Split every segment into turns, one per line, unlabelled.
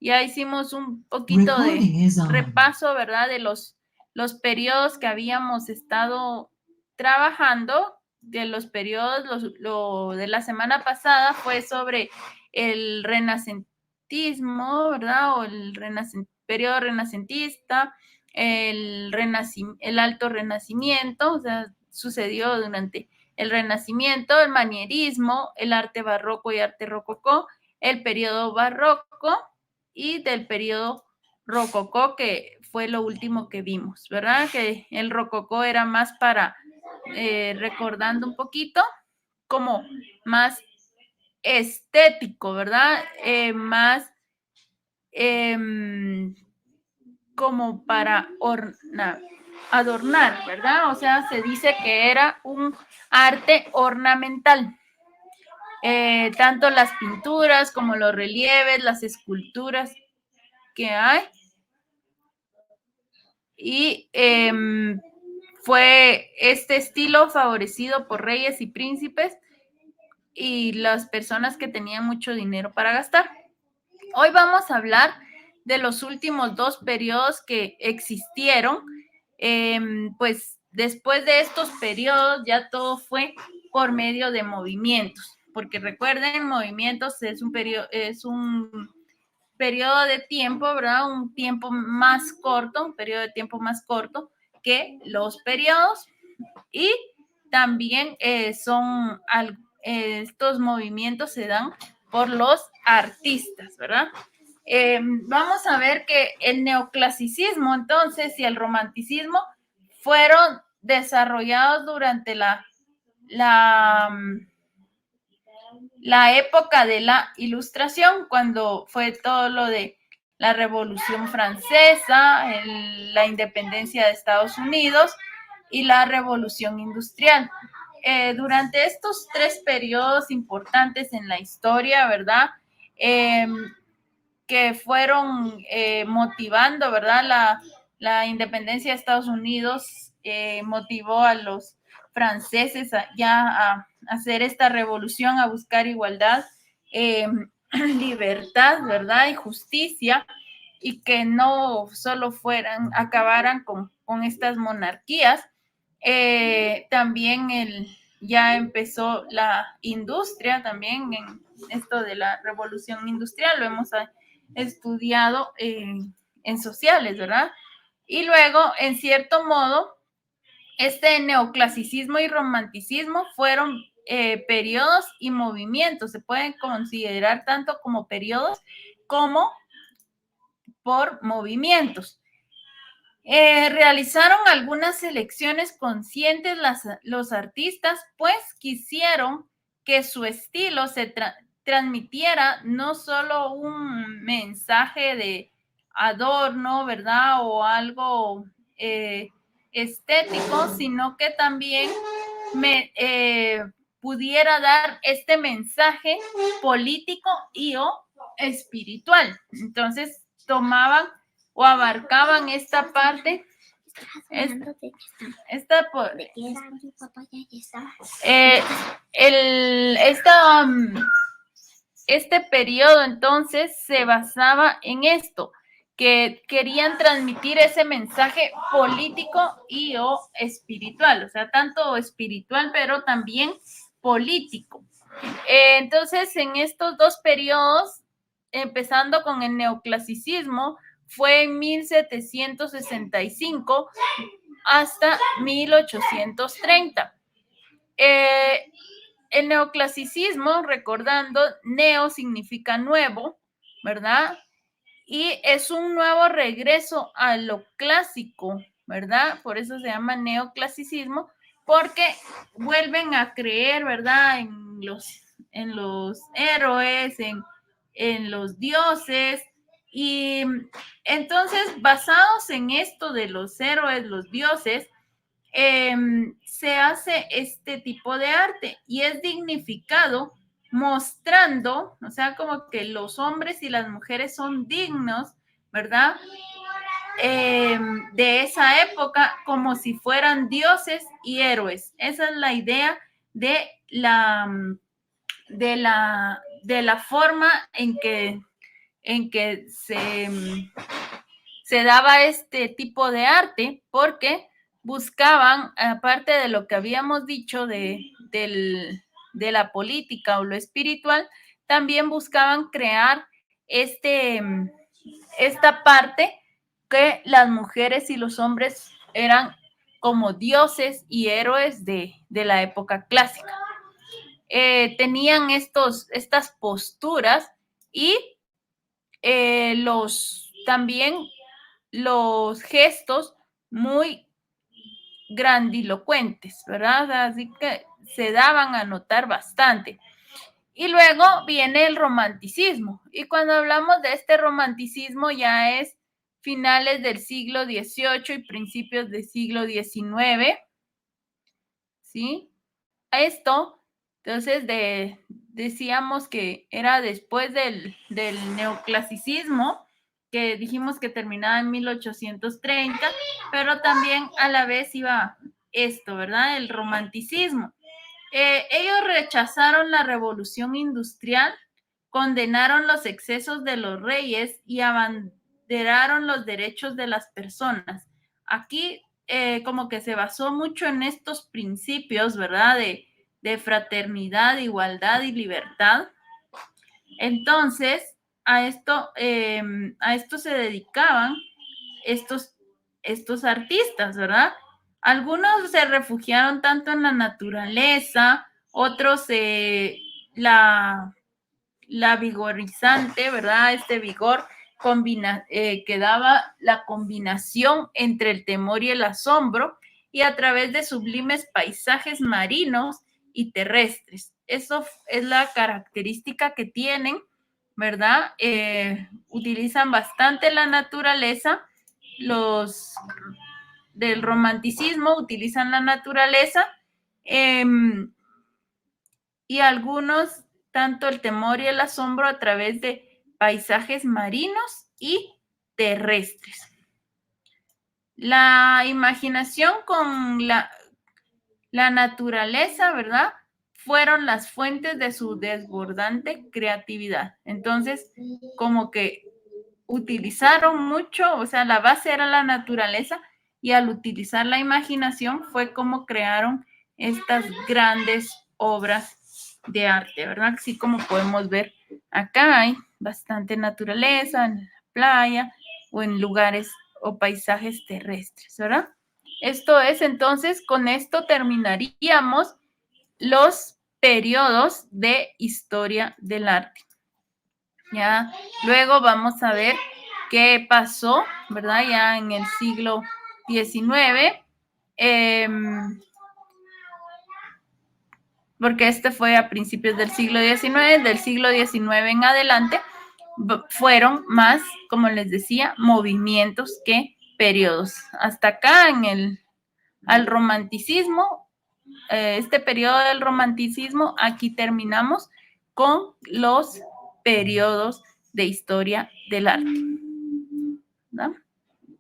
Ya hicimos un poquito de repaso, ¿verdad? De los periodos que habíamos estado trabajando, de los periodos, lo de la semana pasada fue sobre el renacentismo, ¿verdad? O el periodo renacentista, el alto renacimiento, o sea, sucedió durante el Renacimiento, el manierismo, el arte barroco y arte rococó, el periodo barroco y del periodo rococó, que fue lo último que vimos, ¿verdad? Que el rococó era más para, recordando un poquito, como más estético, ¿verdad? Más como para adornar, ¿verdad? O sea, se dice que era un arte ornamental. Tanto las pinturas como los relieves, las esculturas que hay. Y fue este estilo favorecido por reyes y príncipes y las personas que tenían mucho dinero para gastar. Hoy vamos a hablar de los últimos dos periodos que existieron. Pues después de estos periodos ya todo fue por medio de movimientos, porque recuerden, movimientos es un periodo de tiempo, ¿verdad? Un tiempo más corto, un periodo de tiempo más corto que los periodos, y también estos movimientos se dan por los artistas, ¿verdad? Vamos a ver que el neoclasicismo, entonces, y el romanticismo fueron desarrollados durante la época de la Ilustración, cuando fue todo lo de la Revolución Francesa, la independencia de Estados Unidos y la Revolución Industrial. Durante estos tres periodos importantes en la historia, ¿verdad? Que fueron motivando, ¿verdad? La independencia de Estados Unidos motivó a los franceses a hacer esta revolución, a buscar igualdad, libertad, ¿verdad? Y justicia, y que no solo acabaran con estas monarquías. También ya empezó la industria, también en esto de la revolución industrial, lo hemos estudiado en sociales, ¿verdad? Y luego, en cierto modo, este neoclasicismo y romanticismo fueron periodos y movimientos, se pueden considerar tanto como periodos como por movimientos. Realizaron algunas selecciones conscientes los artistas, pues quisieron que su estilo se transmitiera no solo un mensaje de adorno, ¿verdad? O algo estético, sino que también pudiera dar este mensaje político y o espiritual. Entonces tomaban o abarcaban esta parte. Este periodo entonces se basaba en esto, que querían transmitir ese mensaje político y o espiritual, o sea, tanto espiritual pero también político. Entonces, en estos dos periodos, empezando con el neoclasicismo, fue en 1765 hasta 1830. El neoclasicismo, recordando, neo significa nuevo, ¿verdad? Y es un nuevo regreso a lo clásico, ¿verdad? Por eso se llama neoclasicismo, porque vuelven a creer, ¿verdad? En los héroes, en los dioses. Y entonces, basados en esto de los héroes, los dioses, se hace este tipo de arte y es dignificado, mostrando, o sea, como que los hombres y las mujeres son dignos, ¿verdad? De esa época, como si fueran dioses y héroes. Esa es la idea de la forma en que en que se daba este tipo de arte, porque buscaban, aparte de lo que habíamos dicho de la política o lo espiritual, también buscaban crear esta parte que las mujeres y los hombres eran como dioses y héroes de la época clásica. Tenían estas posturas y también los gestos muy grandilocuentes, ¿verdad? Así que se daban a notar bastante. Y luego viene el romanticismo. Y cuando hablamos de este romanticismo ya es finales del siglo XVIII y principios del siglo XIX, ¿sí? Esto, entonces, decíamos que era después del neoclasicismo, que dijimos que terminaba en 1830, pero también a la vez iba esto, ¿verdad? El romanticismo. Ellos rechazaron la revolución industrial, condenaron los excesos de los reyes y abanderaron los derechos de las personas. Aquí como que se basó mucho en estos principios, ¿verdad? De fraternidad, igualdad y libertad. Entonces, a esto se dedicaban estos artistas, ¿verdad? Algunos se refugiaron tanto en la naturaleza, otros la vigorizante, ¿verdad? Este vigor que daba la combinación entre el temor y el asombro, y a través de sublimes paisajes marinos y terrestres. Eso es la característica que tienen, ¿verdad? Utilizan bastante la naturaleza. Los del romanticismo utilizan la naturaleza y algunos tanto el temor y el asombro a través de paisajes marinos y terrestres. La imaginación con la naturaleza, ¿verdad? Fueron las fuentes de su desbordante creatividad. Entonces, como que utilizaron mucho, o sea, la base era la naturaleza, y al utilizar la imaginación fue como crearon estas grandes obras de arte, ¿verdad? Así como podemos ver acá hay bastante naturaleza en la playa o en lugares o paisajes terrestres, ¿verdad? Esto es, entonces, con esto terminaríamos los periodos de historia del arte. Ya, luego vamos a ver qué pasó, ¿verdad? Ya en el siglo XIX, porque este fue a principios del siglo XIX, del siglo XIX en adelante, fueron más, como les decía, movimientos que periodos. Hasta acá al romanticismo, este periodo del romanticismo, aquí terminamos con los periodos de historia del arte, ¿no?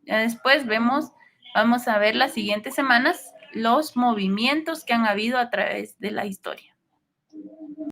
Ya después vamos a ver las siguientes semanas los movimientos que han habido a través de la historia.